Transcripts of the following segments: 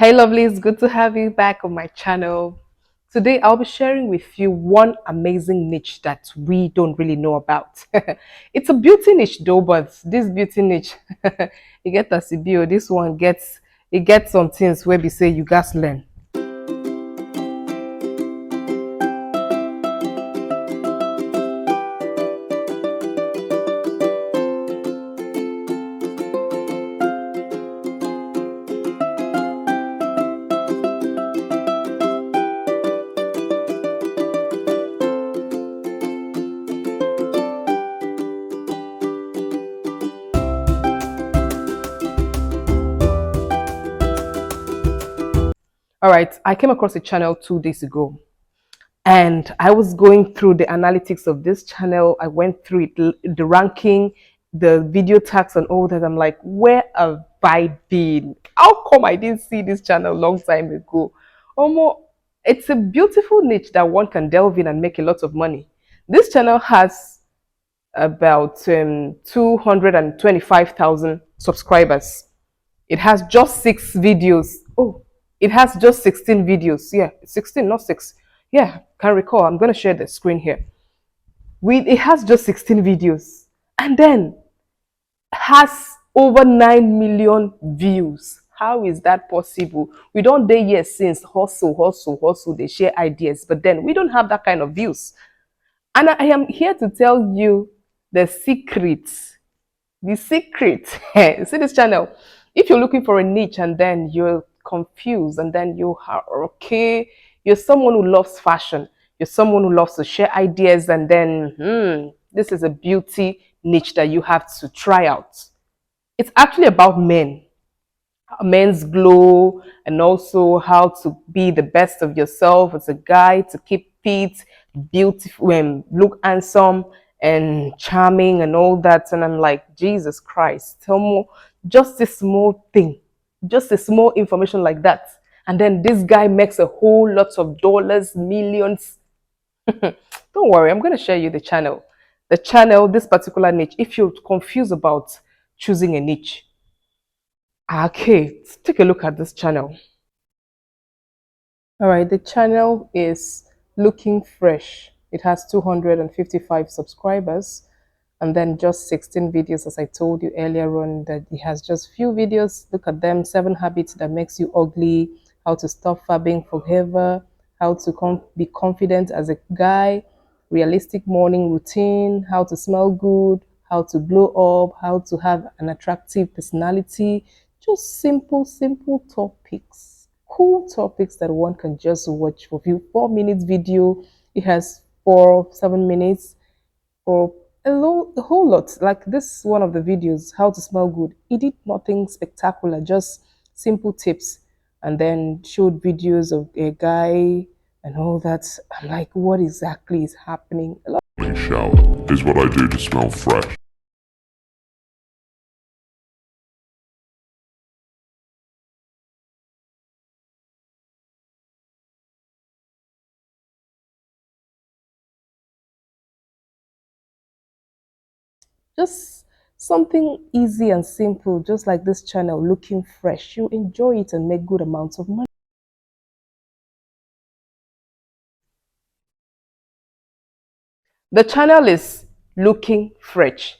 Hey lovelies, good to have you back on my channel. Today I'll be sharing with you one amazing niche that we don't really know about. It's a beauty niche though, but this beauty niche, you get a CBO, this one gets some things where we say you guys learn. All right, I came across a channel 2 days ago and I was going through the analytics of this channel. I went through it, the ranking, the video tags and all that. I'm like, where have I been? How come I didn't see this channel a long time ago? Omo, it's a beautiful niche that one can delve in and make a lot of money. This channel has about 225,000 subscribers. It has just 6 videos. Oh, it has just 16 videos. Yeah, 16, not 6. Yeah, can recall. I'm going to share the screen here. It has just 16 videos and then has over 9 million views. How is that possible? We don't dare here since hustle. They share ideas, but then we don't have that kind of views. And I am here to tell you the secret. The secret. See this channel. If you're looking for a niche and then you're confused and then you are okay, you're someone who loves fashion, you're someone who loves to share ideas, and then this is a beauty niche that you have to try out. It's actually about men's glow, and also how to be the best of yourself as a guy, to keep fit, beautiful, and look handsome and charming and all that. And I'm like, Jesus Christ, tell me just a small thing, just a small information like that. And then this guy makes a whole lot of dollars, millions. Don't worry, I'm going to share you the channel. The channel, this particular niche, if you're confused about choosing a niche. Okay, let's take a look at this channel. All right, the channel is looking fresh. It has 255 subscribers and then just 16 videos, as I told you earlier on, that it has just few videos. Look at them: 7 habits that makes you ugly, how to stop fabbing forever, how to be confident as a guy, realistic morning routine, how to smell good, how to glow up, how to have an attractive personality. Just simple topics, cool topics that one can just watch for a few 4 minutes video. It has 7 minutes or a whole lot. Like this one of the videos, how to smell good. It did nothing spectacular, just simple tips, and then showed videos of a guy and all that. I'm like, what exactly is happening? Shower is what I do to smell fresh. Just something easy and simple, just like this channel, looking fresh. You enjoy it and make good amounts of money. The channel is looking fresh.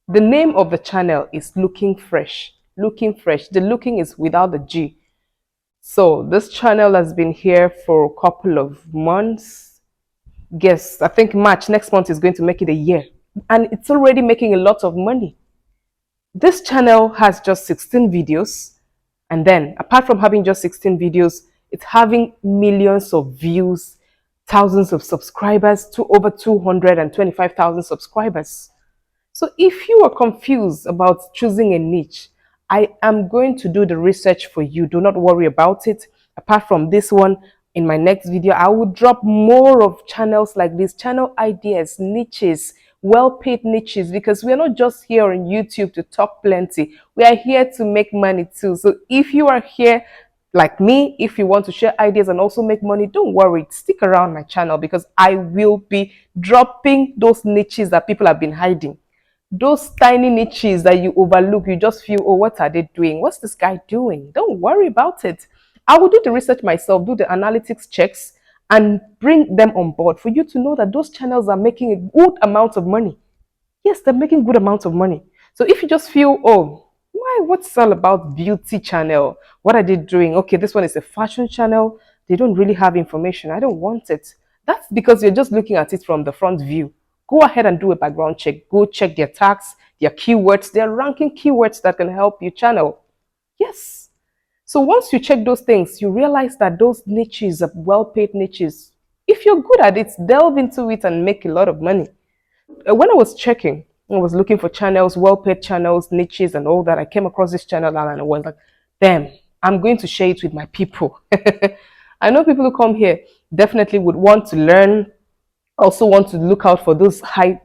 The name of the channel is looking fresh. Looking fresh. The looking is without the G. So this channel has been here for a couple of months. Guess, I think March next month is going to make it a year. And it's already making a lot of money. This channel has just 16 videos. And then, apart from having just 16 videos, it's having millions of views, thousands of subscribers, to over 225,000 subscribers. So if you are confused about choosing a niche, I am going to do the research for you. Do not worry about it. Apart from this one, in my next video, I will drop more of channels like this, channel ideas, niches, well-paid niches, because we're not just here on YouTube to talk plenty. We are here to make money too. So if you are here like me, if you want to share ideas and also make money, don't worry, stick around my channel, because I will be dropping those niches that people have been hiding. Those tiny niches that you overlook, you just feel, oh, what are they doing? What's this guy doing? Don't worry about it. I will do the research myself, do the analytics checks, and bring them on board for you to know that those channels are making a good amount of money. Yes, they're making good amounts of money. So if you just feel, oh, why, what's all about beauty channel? What are they doing? Okay, this one is a fashion channel. They don't really have information. I don't want it. That's because you're just looking at it from the front view. Go ahead and do a background check. Go check their tags, their keywords, their ranking keywords that can help your channel. Yes. So once you check those things, you realize that those niches are well-paid niches. If you're good at it, delve into it and make a lot of money. When I was checking, I was looking for channels, well-paid channels, niches, and all that. I came across this channel and I was like, damn, I'm going to share it with my people. I know people who come here definitely would want to learn, also want to look out for those high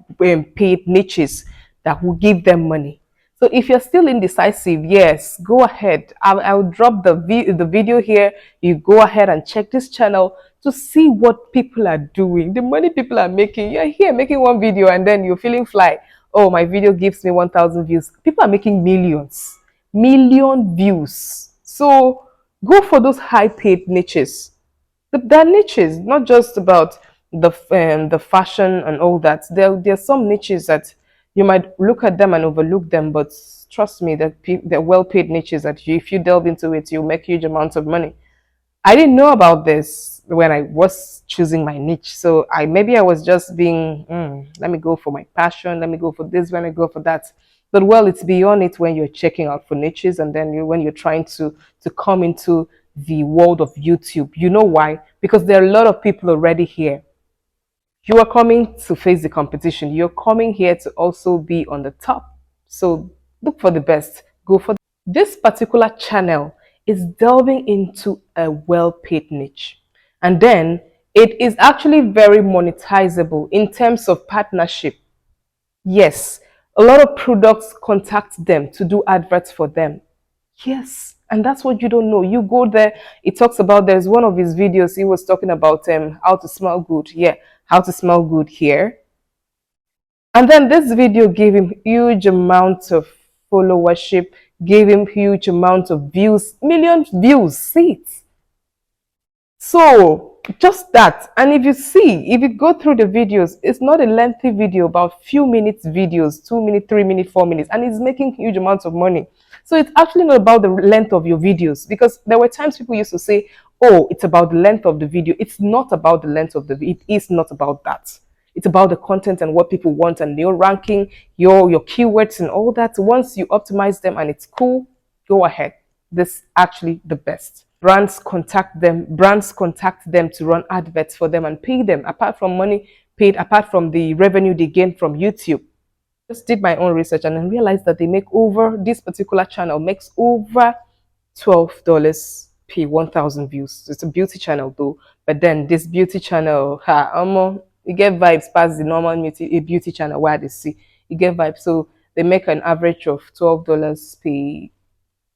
paid niches that will give them money. So if you're still indecisive, yes, go ahead. I'll drop the video here. You go ahead and check this channel to see what people are doing, the money people are making. You're here making one video and then you're feeling fly. Oh, my video gives me 1,000 views. People are making millions, million views. So go for those high paid niches. There are niches, not just about the fashion and all that. There are some niches that you might look at them and overlook them, but trust me, they're well-paid niches that if you delve into it, you'll make huge amounts of money. I didn't know about this when I was choosing my niche. So maybe I was just being, let me go for my passion. Let me go for this. Let me go for that. But well, it's beyond it when you're checking out for niches and then when you're trying to come into the world of YouTube. You know why? Because there are a lot of people already here. You are coming to face the competition. You're coming here to also be on the top. So look for the best. Go for this particular channel is delving into a well-paid niche. And then it is actually very monetizable in terms of partnership. Yes, a lot of products contact them to do adverts for them. Yes, and that's what you don't know. You go there, it talks about, there's one of his videos, he was talking about how to smell good. Yeah, how to smell good here. And then this video gave him huge amounts of followership, gave him huge amounts of views, million views, see it. So just that. And if you go through the videos, it's not a lengthy video, about few minutes videos, 2 minutes, 3 minutes, 4 minutes, and it's making huge amounts of money. So it's actually not about the length of your videos, because there were times people used to say, oh, it's about the length of the video. It's not about the length of the video. It is not about that. It's about the content and what people want and your ranking, your keywords and all that. Once you optimize them and it's cool, go ahead. This is actually the best. Brands contact them to run adverts for them and pay them, apart from money paid, apart from the revenue they gain from YouTube. Just did my own research and I realized that this particular channel makes over $12 per 1,000 views. It's a beauty channel though, but then this beauty channel, you get vibes past the normal beauty channel where they see. You get vibes. So they make an average of $12 per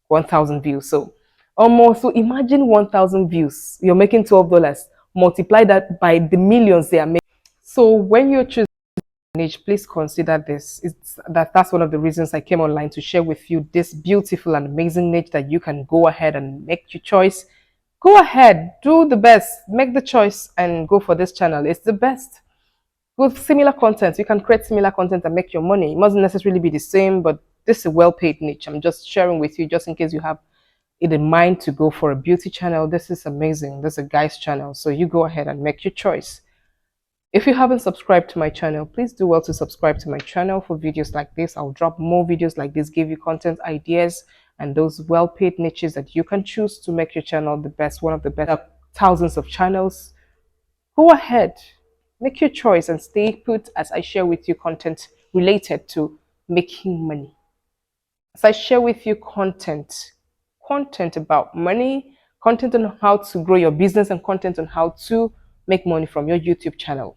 1,000 views. So almost, so imagine 1,000 views. You're making $12. Multiply that by the millions they are making. So when you're choosing niche, please consider this. That's one of the reasons I came online to share with you this beautiful and amazing niche that you can go ahead and make your choice. Go ahead, do the best, make the choice and go for this channel. It's the best. With similar content, you can create similar content and make your money. It mustn't necessarily be the same, but this is a well-paid niche. I'm just sharing with you just in case you have it in mind to go for a beauty channel. This is amazing. This is a guy's channel. So you go ahead and make your choice. If you haven't subscribed to my channel, please do well to subscribe to my channel for videos like this. I'll drop more videos like this, give you content ideas and those well-paid niches that you can choose to make your channel the best, one of the best. Thousands of channels. Go ahead, make your choice and stay put as I share with you content related to making money. As I share with you content about money, content on how to grow your business, and content on how to make money from your YouTube channel.